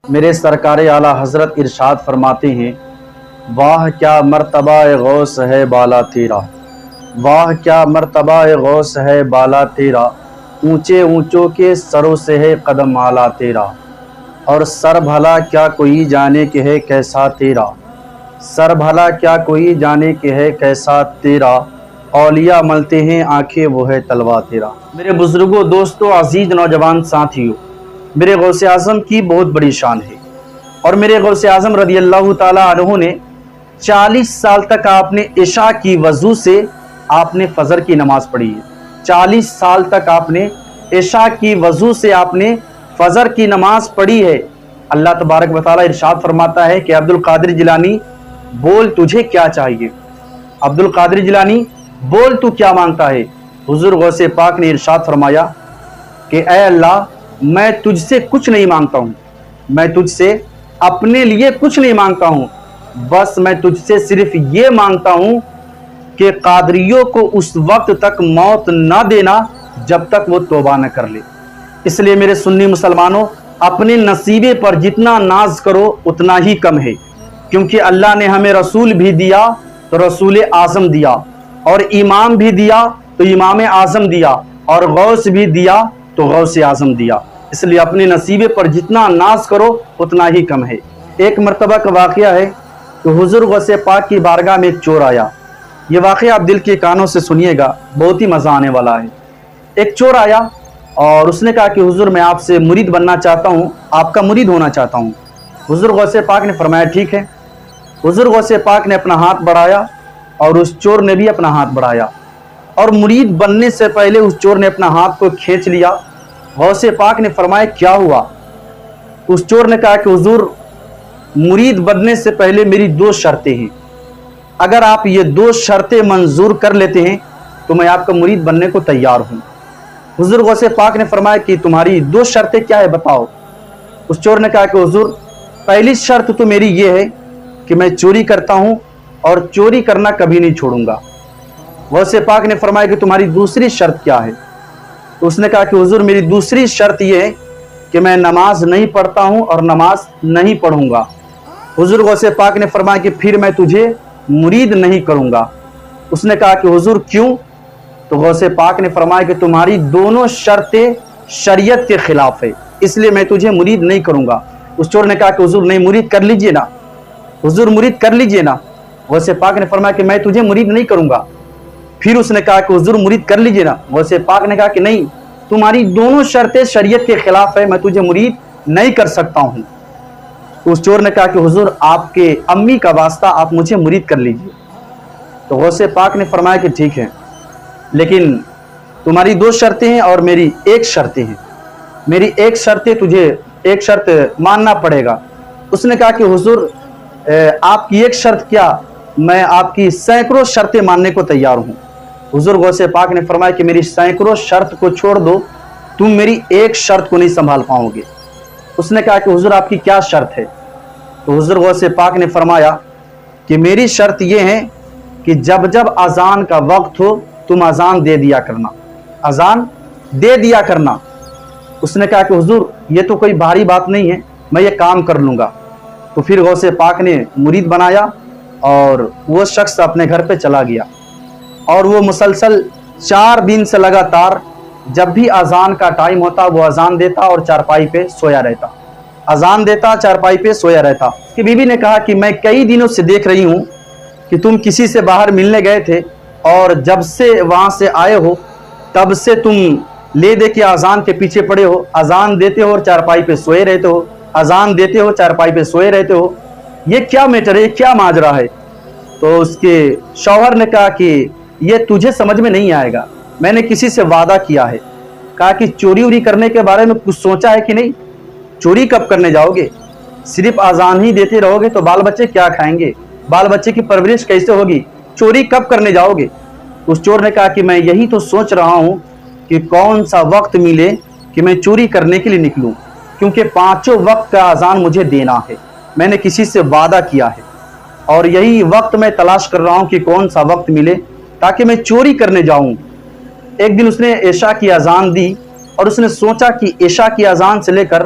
میرے سرکار اعلی حضرت ارشاد فرماتے ہیں، واہ کیا مرتبہ غوث ہے بالا تیرا، واہ کیا مرتبہ غوث ہے بالا تیرا، اونچے اونچوں کے سروں سے ہے قدم اعلیٰ تیرا، اور سر بھلا کیا کوئی جانے کہ ہے کیسا تیرا، سر بھلا کیا کوئی جانے کہ ہے کیسا تیرا، اولیاء ملتے ہیں آنکھیں وہ ہے تلوا تیرا۔ میرے بزرگوں، دوستوں، عزیز نوجوان ساتھیوں، میرے غوث اعظم کی بہت بڑی شان ہے، اور میرے غوث اعظم رضی اللہ تعالیٰ عنہ نے 40 سال تک آپ نے عشاء کی وضو سے آپ نے فجر کی نماز پڑھی ہے۔ 40 سال تک آپ نے عشاء کی وضو سے آپ نے فجر کی نماز پڑھی ہے۔ اللہ تبارک و تعالیٰ ارشاد فرماتا ہے کہ عبد القادر جیلانی بول تجھے کیا چاہیے، عبد القادر جیلانی بول تو کیا مانگتا ہے۔ حضور غوث پاک نے ارشاد فرمایا کہ اے اللہ، میں تجھ سے کچھ نہیں مانگتا ہوں، میں تجھ سے اپنے لیے کچھ نہیں مانگتا ہوں، بس میں تجھ سے صرف یہ مانگتا ہوں کہ قادریوں کو اس وقت تک موت نہ دینا جب تک وہ توبہ نہ کر لے۔ اس لیے میرے سنی مسلمانوں، اپنے نصیبے پر جتنا ناز کرو اتنا ہی کم ہے، کیونکہ اللہ نے ہمیں رسول بھی دیا تو رسول اعظم دیا، اور امام بھی دیا تو امام اعظم دیا، اور غوث بھی دیا تو غوث اعظم دیا۔ اس لیے اپنے نصیبے پر جتنا ناز کرو اتنا ہی کم ہے۔ ایک مرتبہ کا واقعہ ہے کہ حضور غوث پاک کی بارگاہ میں ایک چور آیا۔ یہ واقعہ آپ دل کے کانوں سے سنیے گا، بہت ہی مزہ آنے والا ہے۔ ایک چور آیا اور اس نے کہا کہ حضور میں آپ سے مرید بننا چاہتا ہوں، آپ کا مرید ہونا چاہتا ہوں۔ حضور غوث پاک نے فرمایا ٹھیک ہے۔ حضور غوث پاک نے اپنا ہاتھ بڑھایا اور اس چور نے بھی اپنا ہاتھ بڑھایا، اور مرید بننے سے پہلے اس چور نے اپنا ہاتھ کو کھینچ لیا۔ غوث پاک نے فرمایا کیا ہوا؟ اس چور نے کہا کہ حضور مرید بننے سے پہلے میری 2 شرطیں ہیں، اگر آپ یہ 2 شرطیں منظور کر لیتے ہیں تو میں آپ کا مرید بننے کو تیار ہوں۔ حضور غوث پاک نے فرمایا کہ تمہاری 2 شرطیں کیا ہے بتاؤ۔ اس چور نے کہا کہ حضور پہلی شرط تو میری یہ ہے کہ میں چوری کرتا ہوں اور چوری کرنا کبھی نہیں چھوڑوں گا۔ غوث پاک نے فرمایا کہ تمہاری دوسری شرط کیا ہے؟ تو اس نے کہا کہ حضور میری دوسری شرط یہ ہے کہ میں نماز نہیں پڑھتا ہوں اور نماز نہیں پڑھوں گا۔ حضور غوث پاک نے فرمایا کہ پھر میں تجھے مرید نہیں کروں گا۔ اس نے کہا کہ حضور کیوں؟ تو غوث پاک نے فرمایا کہ تمہاری دونوں شرطیں شریعت کے خلاف ہے، اس لیے میں تجھے مرید نہیں کروں گا۔ اس چور نے کہا کہ حضور نہیں، مرید کر لیجئے نا، حضور مرید کر لیجئے نا۔ غوث پاک نے فرمایا کہ میں تجھے مرید نہیں کروں گا۔ پھر اس نے کہا کہ حضور مرید کر لیجئے نا۔ غوث پاک نے کہا کہ نہیں، تمہاری دونوں شرطیں شریعت کے خلاف ہے، میں تجھے مرید نہیں کر سکتا ہوں۔ اس چور نے کہا کہ حضور آپ کے امی کا واسطہ آپ مجھے مرید کر لیجئے۔ تو غوث پاک نے فرمایا کہ ٹھیک ہے، لیکن تمہاری 2 شرطیں ہیں اور میری 1 شرط ہے، میری 1 شرط ہے، تجھے 1 شرط ماننا پڑے گا۔ اس نے کہا کہ حضور آپ کی 1 شرط کیا؟ میں آپ کی سینکڑوں شرطیں ماننے کو تیار ہوں۔ حضور غوث پاک نے فرمایا کہ میری سینکڑوں شرط کو چھوڑ دو، تم میری 1 شرط کو نہیں سنبھال پاؤ گے۔ اس نے کہا کہ حضور آپ کی کیا شرط ہے؟ تو حضور غوث پاک نے فرمایا کہ میری شرط یہ ہے کہ جب جب اذان کا وقت ہو تم اذان دے دیا کرنا، اذان دے دیا کرنا۔ اس نے کہا کہ حضور یہ تو کوئی بھاری بات نہیں ہے، میں یہ کام کر لوں گا۔ تو پھر غوث پاک نے مرید بنایا اور وہ شخص اپنے گھر پہ چلا گیا، اور وہ مسلسل 4 دن سے لگاتار جب بھی اذان کا ٹائم ہوتا وہ اذان دیتا اور چارپائی پہ سویا رہتا، اذان دیتا چارپائی پہ سویا رہتا۔ کہ بیوی نے کہا کہ میں کئی دنوں سے دیکھ رہی ہوں کہ تم کسی سے باہر ملنے گئے تھے، اور جب سے وہاں سے آئے ہو تب سے تم لے دے کے اذان کے پیچھے پڑے ہو، اذان دیتے ہو اور چارپائی پہ سوئے رہتے ہو، اذان دیتے ہو چارپائی پہ سوئے رہتے ہو، یہ کیا میٹر ہے، کیا ماجرا ہے؟ تو اس کے شوہر نے کہا کہ یہ تجھے سمجھ میں نہیں آئے گا، میں نے کسی سے وعدہ کیا ہے۔ کہا کہ چوری وری کرنے کے بارے میں کچھ سوچا ہے کہ نہیں؟ چوری کب کرنے جاؤ گے؟ صرف اذان ہی دیتے رہو گے تو بال بچے کیا کھائیں گے؟ بال بچے کی پرورش کیسے ہوگی؟ چوری کب کرنے جاؤ گے؟ اس چور نے کہا کہ میں یہی تو سوچ رہا ہوں کہ کون سا وقت ملے کہ میں چوری کرنے کے لیے نکلوں، کیونکہ 5 وقت کا اذان مجھے دینا ہے، میں نے کسی سے وعدہ کیا ہے، اور یہی وقت میں تلاش کر رہا ہوں کہ کون سا وقت ملے تاکہ میں چوری کرنے جاؤں۔ ایک دن اس نے عشاء کی اذان دی اور اس نے سوچا کہ عشاء کی اذان سے لے کر